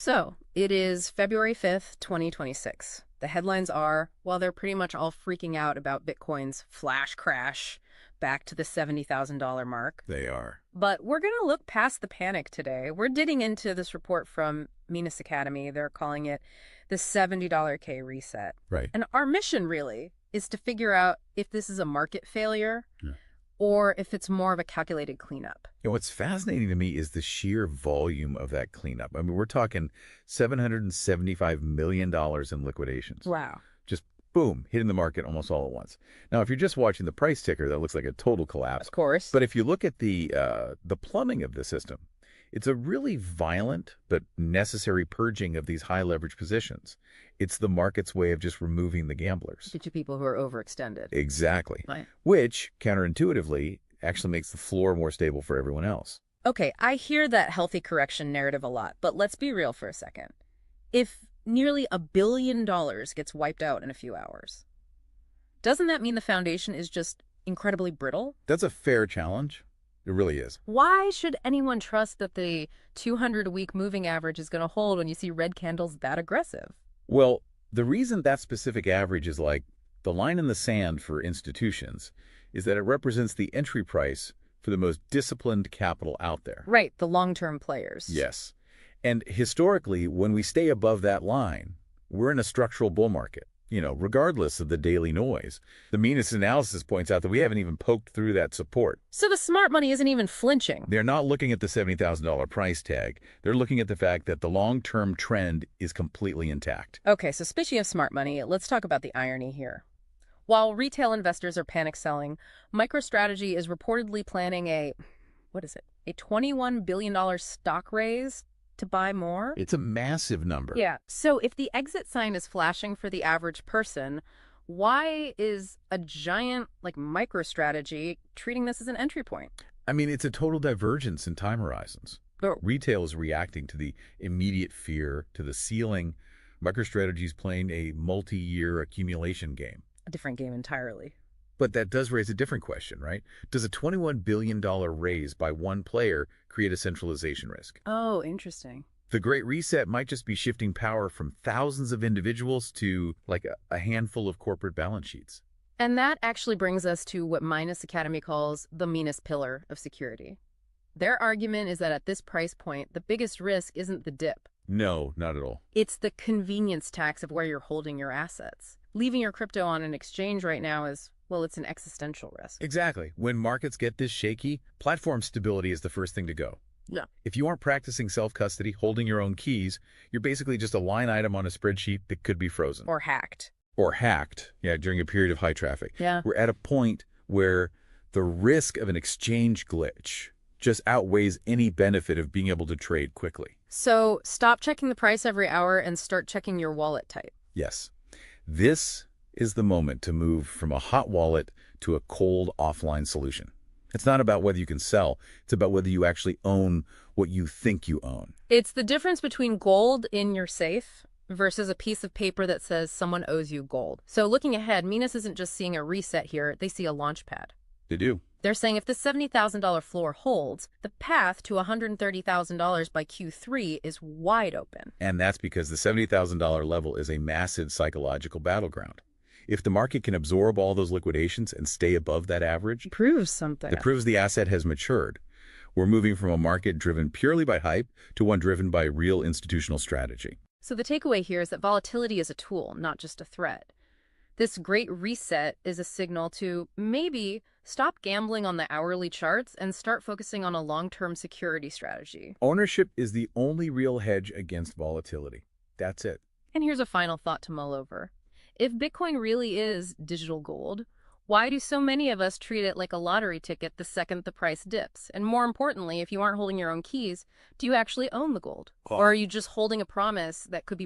So, it is February 5th, 2026. The headlines are, while they're pretty much all freaking out about Bitcoin's flash crash back to the $70,000 mark. They are. But we're going to look past the panic today. We're digging into this report from MINAS Academy. They're calling it the $70 K reset. Right. And our mission really is to figure out if this is a market failure Yeah. or if it's more of a calculated cleanup. What's fascinating to me is the sheer volume of that cleanup. I mean, we're talking $775 million in liquidations. Wow. Just boom, hitting the market almost all at once. Now, if you're just watching the price ticker, that looks like a total collapse. Of course. But if you look at the plumbing of the system, it's a really violent but necessary purging of these high leverage positions. It's the market's way of just removing the gamblers. to people who are overextended. Exactly. Right. Which, counterintuitively, actually makes the floor more stable for everyone else. Okay, I hear that healthy correction narrative a lot, but let's be real for a second. If nearly $1 billion gets wiped out in a few hours, doesn't that mean the foundation is just incredibly brittle? That's a fair challenge. It really is. Why should anyone trust that the 200-week moving average is going to hold when you see red candles that aggressive? Well, the reason that specific average is like the line in the sand for institutions is that it represents the entry price for the most disciplined capital out there. Right, the long-term players. Yes. And historically, when we stay above that line, we're in a structural bull market, regardless of the daily noise. The MINAS analysis points out that we haven't even poked through that support. So the smart money isn't even flinching. They're not looking at the $70,000 price tag. They're looking at the fact that the long-term trend is completely intact. Okay, so speaking of smart money, let's talk about the irony here. While retail investors are panic selling, MicroStrategy is reportedly planning a $21 billion stock raise to buy more? It's a massive number. Yeah. So if the exit sign is flashing for the average person, why is a giant like MicroStrategy treating this as an entry point? I mean, it's a total divergence in time horizons. But Retail is reacting to the immediate fear, to the ceiling. MicroStrategy is playing a multi-year accumulation game. a different game entirely. But that does raise a different question, right? Does a $21 billion raise by one player create a centralization risk? Oh, interesting. The Great Reset might just be shifting power from thousands of individuals to like a handful of corporate balance sheets. And that actually brings us to what MINAS Academy calls the MINAS pillar of security. Their argument is that at this price point, the biggest risk isn't the dip. No, not at all. It's the convenience tax of where you're holding your assets. Leaving your crypto on an exchange right now is, well, it's an existential risk. Exactly. When markets get this shaky, platform stability is the first thing to go. Yeah. If you aren't practicing self-custody, holding your own keys, you're basically just a line item on a spreadsheet that could be frozen. Or hacked. Or hacked, during a period of high traffic. Yeah. We're at a point where the risk of an exchange glitch just outweighs any benefit of being able to trade quickly. So stop checking the price every hour and start checking your wallet type. Yes. This is the moment to move from a hot wallet to a cold offline solution. It's not about whether you can sell. It's about whether you actually own what you think you own. It's the difference between gold in your safe versus a piece of paper that says someone owes you gold. So looking ahead, MINAS isn't just seeing a reset here, they see a launch pad. They do. They're saying if the $70,000 floor holds, the path to $130,000 by Q3 is wide open. And that's because the $70,000 level is a massive psychological battleground. If the market can absorb all those liquidations and stay above that average, Proves something. it proves the asset has matured. We're moving from a market driven purely by hype to one driven by real institutional strategy. So the takeaway here is that volatility is a tool, not just a threat. This great reset is a signal to maybe stop gambling on the hourly charts and start focusing on a long-term security strategy. Ownership is the only real hedge against volatility. That's it. And here's a final thought to mull over. If Bitcoin really is digital gold, why do so many of us treat it like a lottery ticket the second the price dips? And more importantly, if you aren't holding your own keys, do you actually own the gold? Or are you just holding a promise that could be